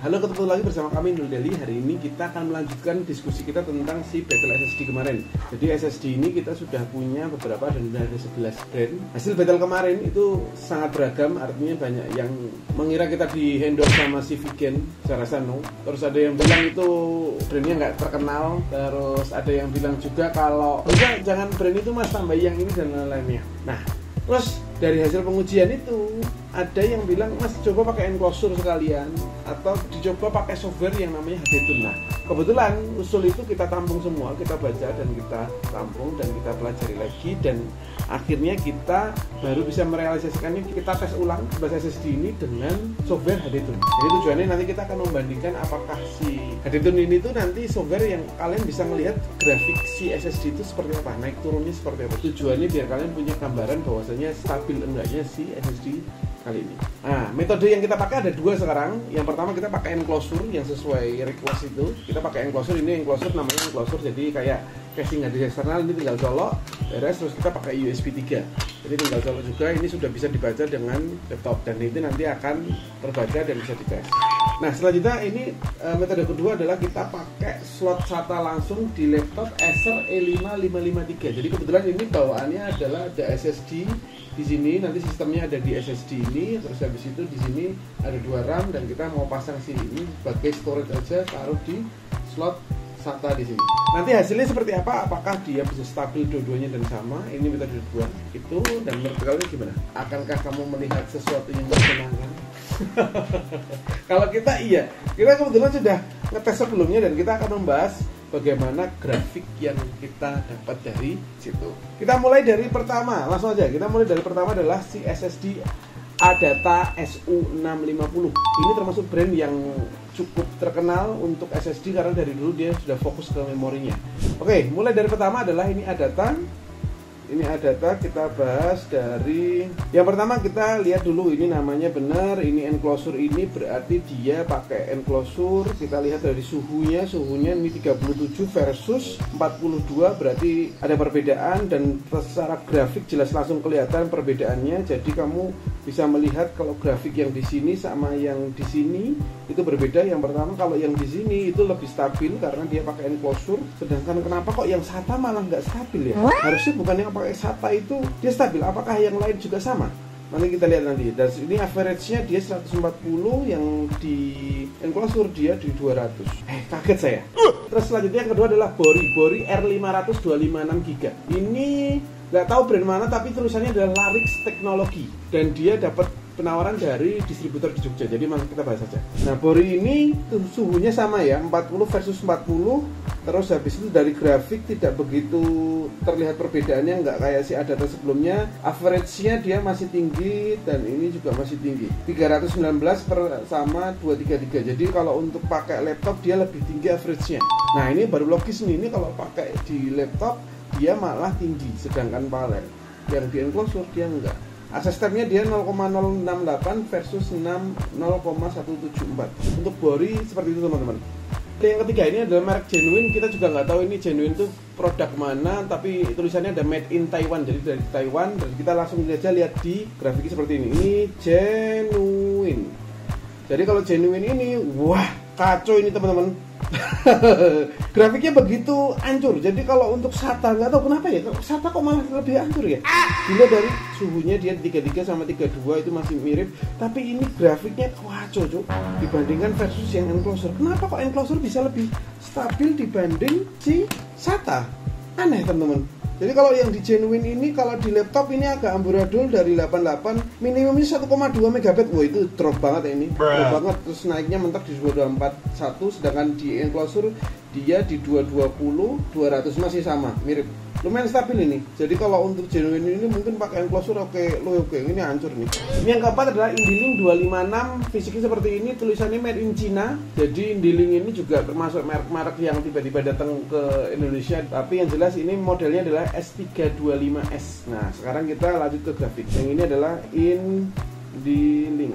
Halo, ketemu lagi bersama kami Nul Deli. Hari ini kita akan melanjutkan diskusi kita tentang si battle SSD kemarin. Jadi SSD ini kita sudah punya beberapa dan sudah ada 11 brand. Hasil battle kemarin itu sangat beragam, artinya banyak yang mengira kita di endorse sama si Vigen, saya rasa no. Terus ada yang bilang itu brandnya nggak terkenal. Terus ada yang bilang juga kalau enggak, jangan brand itu mas, tambah yang ini dan lain-lainnya. Nah, terus dari hasil pengujian itu ada yang bilang mas coba pakai enclosure sekalian atau dicoba pakai software yang namanya HDTool. Nah, kebetulan usul itu kita tampung semua, kita baca dan kita tampung dan kita pelajari lagi, dan akhirnya kita baru bisa merealisasikannya. Kita tes ulang bahasa SSD ini dengan software HDTool. Jadi tujuannya nanti kita akan membandingkan apakah si HDTool ini tuh nanti software yang kalian bisa melihat grafik si SSD itu seperti apa, naik turunnya seperti apa. Tujuannya biar kalian punya gambaran bahwasanya stabil enggaknya si SSD kali ini. Nah, metode yang kita pakai ada dua sekarang. Yang pertama kita pakai enclosure yang sesuai request itu. Kita pakai enclosure, ini enclosure namanya enclosure, jadi kayak casing hard disk eksternal, ini tinggal colok, beres. Terus kita pakai USB 3. Jadi tinggal colok juga, ini sudah bisa dibaca dengan laptop dan itu nanti akan terbaca dan bisa dites. Nah, selanjutnya ini metode kedua adalah kita pakai slot SATA langsung di laptop Acer E5553. Jadi kebetulan ini bawaannya adalah ada SSD di sini, nanti sistemnya ada di SSD ini, terus habis itu di sini ada 2 RAM dan kita mau pasang sini ini sebagai storage aja, taruh di slot SATA di sini. Nanti hasilnya seperti apa? Apakah dia bisa stabil dua-duanya dan sama? Ini metode kedua itu. Dan menurut kalian gimana? Akankah kamu melihat sesuatu yang menyenangkan? Kalau kita iya, kita kebetulan sudah ngetes sebelumnya dan kita akan membahas bagaimana grafik yang kita dapat dari situ. Kita mulai dari pertama, langsung aja. Kita mulai dari pertama adalah si SSD Adata SU650. Ini termasuk brand yang cukup terkenal untuk SSD karena dari dulu dia sudah fokus ke memorinya. Oke, mulai dari pertama adalah ini Adata. Ini Adata, kita bahas dari yang pertama. Kita lihat dulu ini namanya benar, ini enclosure, ini berarti dia pakai enclosure. Kita lihat dari suhunya ini 37 versus 42, berarti ada perbedaan dan secara grafik jelas langsung kelihatan perbedaannya. Jadi kamu bisa melihat kalau grafik yang di sini sama yang di sini itu berbeda. Yang pertama, kalau yang di sini itu lebih stabil karena dia pakai enclosure, sedangkan kenapa kok yang SATA malah nggak stabil ya? Harusnya bukan yang pakai SATA itu dia stabil. Apakah yang lain juga sama? Nanti kita lihat nanti. Dan ini average-nya dia 140, yang di enclosure dia di 200. Kaget saya. Terus selanjutnya yang kedua adalah Bori R500 256GB. Ini nggak tahu brand mana, tapi tulisannya adalah Larix Teknologi dan dia dapat penawaran dari distributor di Jogja. Jadi kita bahas saja. Nah, Bori ini suhunya sama ya, 40 versus 40. Terus habis itu dari grafik tidak begitu terlihat perbedaannya, nggak kayak si Adata sebelumnya. Average-nya dia masih tinggi dan ini juga masih tinggi. 319 sama 233. Jadi kalau untuk pakai laptop dia lebih tinggi average-nya. Nah, ini baru logis nih. Ini kalau pakai di laptop dia malah tinggi, sedangkan parallel yang di enclosure dia enggak. Access time-nya dia 0,068 versus 0,174. Untuk Bori seperti itu teman-teman. Yang ketiga ini adalah merek Genuine. Kita juga nggak tahu ini Genuine itu produk mana, tapi tulisannya ada Made in Taiwan, jadi dari Taiwan. Dan kita langsung aja lihat di grafiknya seperti ini. Ini Genuine. Jadi kalau Genuine ini, wah kacau ini teman-teman. Grafiknya begitu hancur. Jadi kalau untuk SATA nggak tahu kenapa ya, SATA kok malah lebih hancur ya. Dilihat dari suhunya dia 33 sama 32 itu masih mirip, tapi ini grafiknya kacau cuk dibandingkan versus yang enclosure. Kenapa kok enclosure bisa lebih stabil dibanding si SATA? Aneh teman-teman. Jadi kalau yang di Genuine ini, kalau di laptop ini agak amburadul dari 88, minimumnya 1,2 MB. Wah, itu drop banget ya ini. Drop banget, terus naiknya mentok di 241, sedangkan di enclosure dia di 220, 200 masih sama, mirip. Lumayan stabil ini. Jadi kalau untuk Genuine ini mungkin pakai enclosure oke, ini hancur nih. Ini yang keempat adalah Indilink 256. Fisiknya seperti ini, tulisannya made in China. Jadi Indilink ini juga termasuk merek-merek yang tiba-tiba datang ke Indonesia. Tapi yang jelas ini modelnya adalah S325S. Nah, sekarang kita lanjut ke grafik. Yang ini adalah Indilink.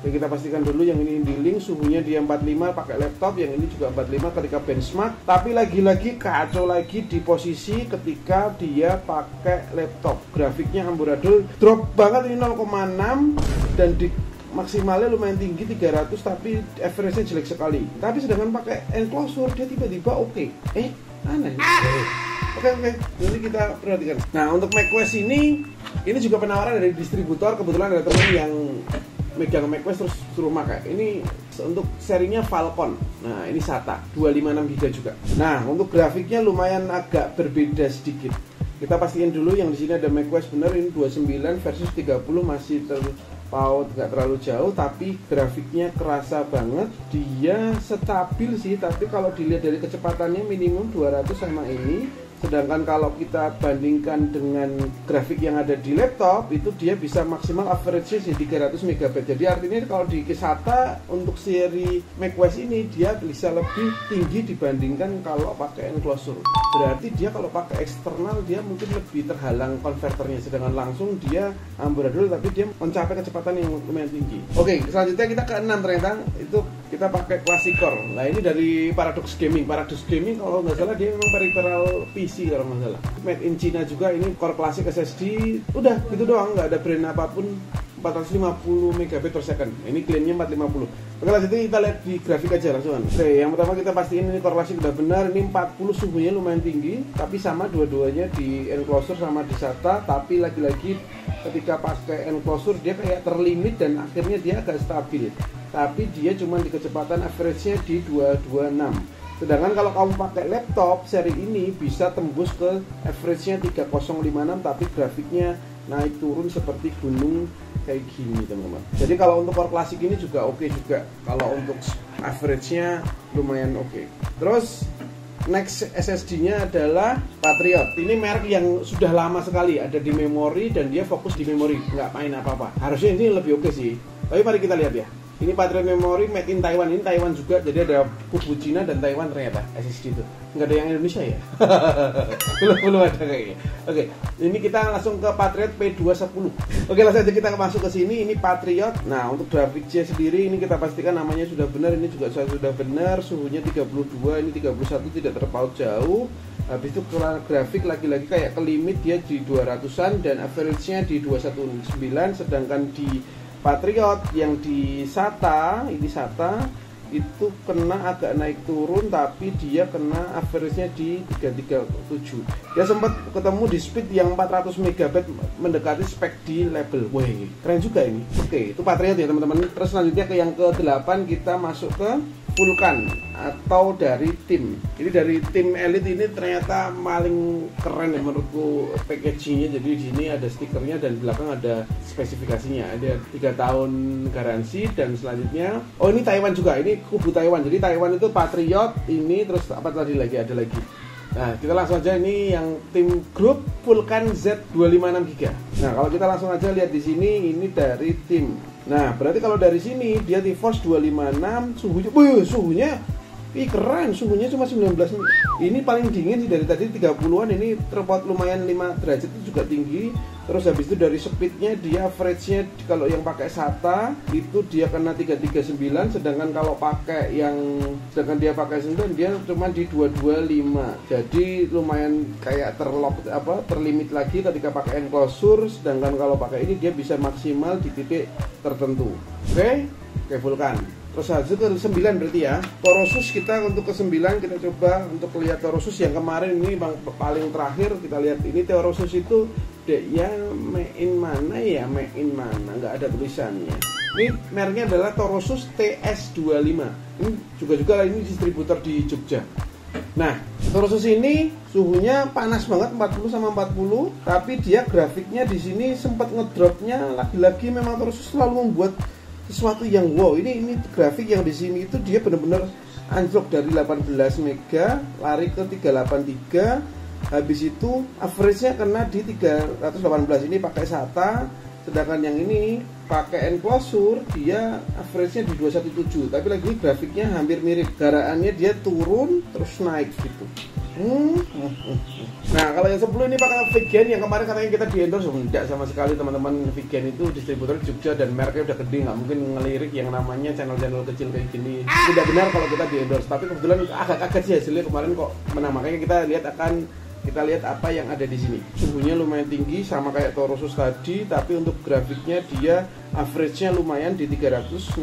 Jadi kita pastikan dulu yang ini Indilink, suhunya dia 45 pakai laptop, yang ini juga 45 ketika benchmark. Tapi lagi-lagi kacau lagi di posisi ketika dia pakai laptop. Grafiknya amburadul, drop banget ini 0,6 dan di maksimalnya lumayan tinggi 300 tapi average-nya jelek sekali. Tapi sedangkan pakai enclosure dia tiba-tiba oke. Aneh. Oke, nanti kita perhatikan. Nah, untuk macOS ini juga penawaran dari distributor. Kebetulan ada teman yang megang macOS terus suruh pakai. Ini untuk serinya Falcon. Nah, ini SATA 256GB juga. Nah, untuk grafiknya lumayan agak berbeda sedikit. Kita pastiin dulu yang di sini ada macOS bener, ini 29 versus 30 masih terpaut, nggak terlalu jauh, tapi grafiknya kerasa banget. Dia stabil sih, tapi kalau dilihat dari kecepatannya minimum 200 sama ini. Sedangkan kalau kita bandingkan dengan grafik yang ada di laptop, itu dia bisa maksimal average-nya 300 MB. Jadi artinya kalau di SATA untuk seri macOS ini dia bisa lebih tinggi dibandingkan kalau pakai enclosure. Berarti dia kalau pakai eksternal dia mungkin lebih terhalang konverternya, sedangkan langsung dia amburadul tapi dia mencapai kecepatan yang lumayan tinggi. Oke, selanjutnya kita ke 6 ternyata itu kita pakai Classic Core. Nah, ini dari Paradox Gaming. Paradox Gaming kalau nggak salah dia memang peripheral PC kalau nggak salah. Made in China juga, ini Core Classic SSD. Udah gitu doang, nggak ada brand apapun. 450 MB per second. Ini klaimnya 450. Oke, lanjutnya kita lihat di grafik aja langsung. Oke, yang pertama kita pastiin ini Core Classic udah benar. Ini 40 suhunya lumayan tinggi, tapi sama dua-duanya di enclosure sama di SATA. Tapi lagi-lagi ketika pakai enclosure dia kayak terlimit dan akhirnya dia agak stabil. Tapi dia cuma di kecepatan average-nya di 226. Sedangkan kalau kamu pakai laptop seri ini bisa tembus ke average-nya 3056 tapi grafiknya naik turun seperti gunung kayak gini teman-teman. Jadi kalau untuk Core Classic ini juga oke juga. Kalau untuk average-nya lumayan oke. Terus next SSD-nya adalah Patriot. Ini merek yang sudah lama sekali ada di memori dan dia fokus di memori, nggak main apa-apa. Harusnya ini lebih oke sih. Tapi mari kita lihat ya. Ini Patriot Memory made in Taiwan. Ini Taiwan juga, jadi ada kubu Cina dan Taiwan ternyata SSD itu. Nggak ada yang Indonesia ya? belum ada kayaknya. Oke, ini kita langsung ke Patriot P210. Oke, langsung aja kita masuk ke sini. Ini Patriot. Nah, untuk grafiknya sendiri ini kita pastikan namanya sudah benar. Ini juga sudah benar. Suhunya 32, ini 31, tidak terpaut jauh. Habis itu grafik lagi-lagi kayak kelimit, dia di 200-an dan average-nya di 219, sedangkan di Patriot yang di SATA, ini SATA itu kena agak naik turun tapi dia kena average-nya di 337. Dia sempat ketemu di speed yang 400 MB mendekati spek di label. Wih, keren juga ini. Oke, itu Patriot ya teman-teman. Terus selanjutnya ke yang ke-8 kita masuk ke Vulkan atau dari tim. Ini dari tim Elite ini ternyata paling keren ya menurutku packagingnya. Jadi di sini ada stikernya dan di belakang ada spesifikasinya. Ada 3 tahun garansi dan selanjutnya ini Taiwan juga. Ini kubu Taiwan. Jadi Taiwan itu Patriot ini, terus apa tadi lagi ada lagi. Nah, kita langsung aja ini yang tim grup Vulkan Z256GB. Nah, kalau kita langsung aja lihat di sini ini dari tim. Nah, berarti kalau dari sini dia di force 256, suhunya keren, suhunya cuma 19. Ini paling dingin sih dari tadi 30-an, ini terpaut lumayan 5 derajat itu juga tinggi. Terus habis itu dari speednya dia average-nya kalau yang pakai SATA itu dia kena 339, sedangkan kalau pakai dia pakai 9 dia cuma di 225. Jadi lumayan kayak terlimit lagi ketika pakai enclosure, sedangkan kalau pakai ini dia bisa maksimal di titik tertentu. Oke, Vulkan. Terus hasil ke 9 berarti ya. Torosus kita untuk ke 9 kita coba untuk lihat Torosus yang kemarin ini paling terakhir kita lihat. Ini Torosus itu ya main mana nggak ada tulisannya. Ini mereknya adalah Torosus TS25. Ini juga ini distributor di Jogja. Nah, Torosus ini suhunya panas banget 40 sama 40, tapi dia grafiknya di sini sempat ngedropnya. Lagi-lagi memang Torosus selalu membuat sesuatu yang wow. Ini grafik yang di sini itu dia benar-benar anjlok dari 18 mega lari ke 383. Habis itu average-nya kena di 318. Ini pakai SATA, sedangkan yang ini pakai enclosure dia average-nya di 217. Tapi lagi grafiknya hampir mirip. Garaannya dia turun terus naik gitu. Nah, kalau yang 10 ini pakai Vigen yang kemarin katanya kita di endorse. Tidak sama sekali teman-teman. Vigen itu distributor Jogja dan mereknya udah gede, nggak mungkin ngelirik yang namanya channel-channel kecil kayak gini. Tidak benar kalau kita di endorse. Tapi kebetulan agak kaget sih hasilnya kemarin kok menang. Makanya kita lihat akan Kita lihat apa yang ada di sini. Suhunya lumayan tinggi sama kayak Torosus tadi, tapi untuk grafiknya dia average-nya lumayan di 316.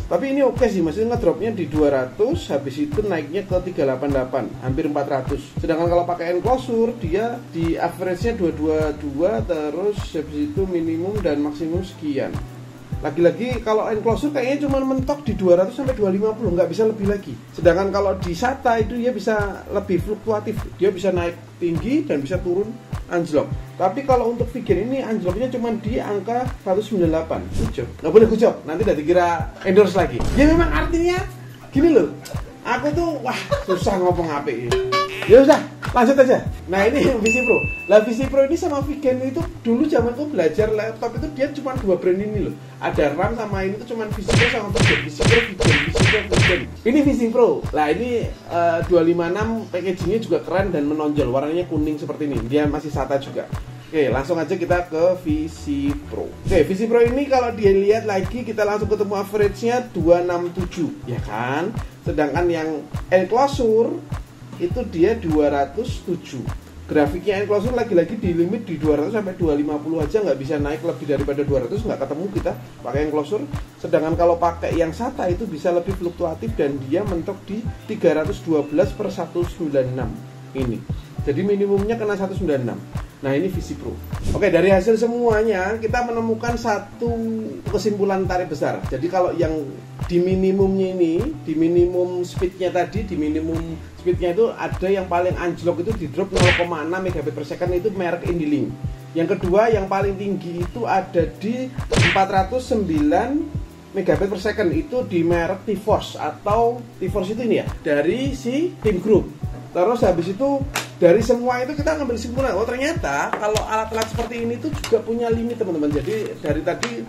Tapi ini oke sih, maksudnya ngedropnya di 200, habis itu naiknya ke 388, hampir 400. Sedangkan kalau pakai enclosure dia di average-nya 222, terus habis itu minimum dan maksimum sekian. Lagi-lagi kalau enclosure kayaknya cuma mentok di 200 sampai 250, nggak bisa lebih lagi. Sedangkan kalau di SATA itu dia bisa lebih fluktuatif, dia bisa naik tinggi dan bisa turun anjlok. Tapi kalau untuk figure ini anjloknya cuma di angka 198. Gucop, nggak boleh gucop, nanti udah dikira endorse lagi. Ya memang artinya gini loh, aku tuh wah susah ngomong HP ini. Ya udah, lanjut aja. Nah ini Visi Pro. Lah Visi Pro ini sama Vigen itu dulu zamanku belajar laptop itu dia cuma 2 brand ini loh. Ada RAM sama ini tuh cuma Visi Pro sama Vigen. Visi Pro, Vigen, Visi Pro, Vigen. Ini Visi Pro. Lah ini 256 packagingnya juga keren dan menonjol. Warnanya kuning seperti ini. Dia masih SATA juga. Oke, langsung aja kita ke Visi Pro. Oke, Visi Pro ini kalau dilihat lagi kita langsung ketemu average-nya 267, ya kan? Sedangkan yang enclosure itu dia 207. Grafiknya enclosure lagi-lagi di limit di 200 sampai 250 aja, nggak bisa naik lebih daripada 200, nggak ketemu kita pakai enclosure. Sedangkan kalau pakai yang SATA itu bisa lebih fluktuatif dan dia mentok di 312 per 196 ini. Jadi minimumnya kena 196. Nah ini Visi Pro. Oke, dari hasil semuanya kita menemukan satu kesimpulan tarik besar. Jadi kalau yang di minimumnya ini, di minimum speednya tadi, di minimum speednya itu ada yang paling anjlok itu di drop 0,6 megabit per second, itu merek Indilink. Yang kedua yang paling tinggi itu ada di 409 megabit per second, itu di merek T-Force atau T-Force itu ini ya, dari si Tim Group. Terus habis itu dari semua itu kita ngambil kesimpulan, oh ternyata kalau alat-alat seperti ini tuh juga punya limit teman-teman. Jadi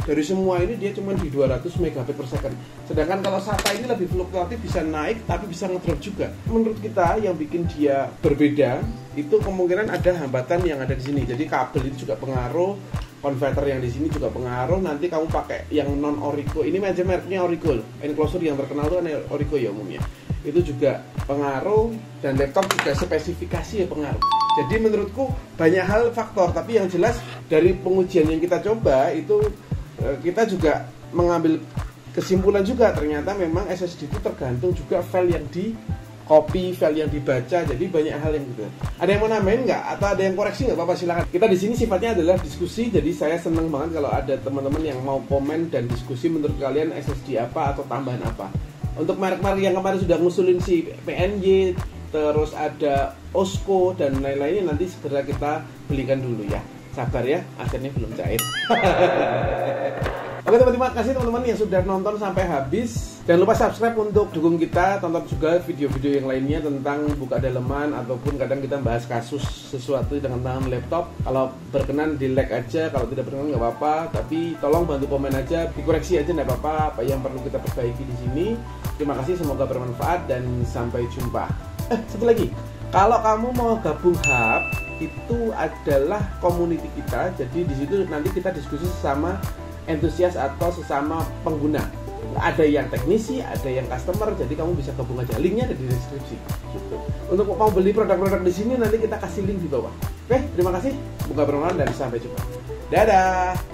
dari semua ini dia cuma di 200 megabit per second. Sedangkan kalau SATA ini lebih fluktuatif, bisa naik tapi bisa ngedrop juga. Menurut kita yang bikin dia berbeda itu kemungkinan ada hambatan yang ada di sini. Jadi kabel itu juga pengaruh, konverter yang di sini juga pengaruh. Nanti kamu pakai yang non Orico, ini aja mereknya Orico. Enclosure yang terkenal itu kan Orico ya umumnya. Itu juga pengaruh, dan laptop juga spesifikasi ya pengaruh. Jadi menurutku banyak hal faktor, tapi yang jelas dari pengujian yang kita coba itu kita juga mengambil kesimpulan juga ternyata memang SSD itu tergantung juga file yang di copy, file yang dibaca, jadi banyak hal yang gitu. Ada yang mau nambahin nggak? Atau ada yang koreksi nggak? Apa-apa silakan. Kita di sini sifatnya adalah diskusi, jadi saya senang banget kalau ada teman-teman yang mau komen dan diskusi menurut kalian SSD apa atau tambahan apa. Untuk merek-merek yang kemarin sudah ngusulin si PNY, terus ada Osco dan lain-lainnya, nanti segera kita belikan dulu ya. Sabar ya, akhirnya belum cair. Oke teman-teman, terima kasih teman-teman yang sudah nonton sampai habis. Jangan lupa subscribe untuk dukung kita. Tonton juga video-video yang lainnya tentang buka daleman, ataupun kadang kita bahas kasus sesuatu dengan laptop. Kalau berkenan di like aja, kalau tidak berkenan nggak apa-apa. Tapi tolong bantu komen aja, dikoreksi aja nggak apa-apa, apa yang perlu kita perbaiki di sini. Terima kasih, semoga bermanfaat dan sampai jumpa. Satu lagi, kalau kamu mau gabung hub, itu adalah community kita. Jadi di situ nanti kita diskusi sama entusias atau sesama pengguna. Ada yang teknisi, ada yang customer, jadi kamu bisa gabung aja. Linknya ada di deskripsi. Gitu. Untuk mau beli produk-produk di sini nanti kita kasih link di bawah. Oke, terima kasih. Semoga bermanfaat dan sampai jumpa. Dadah.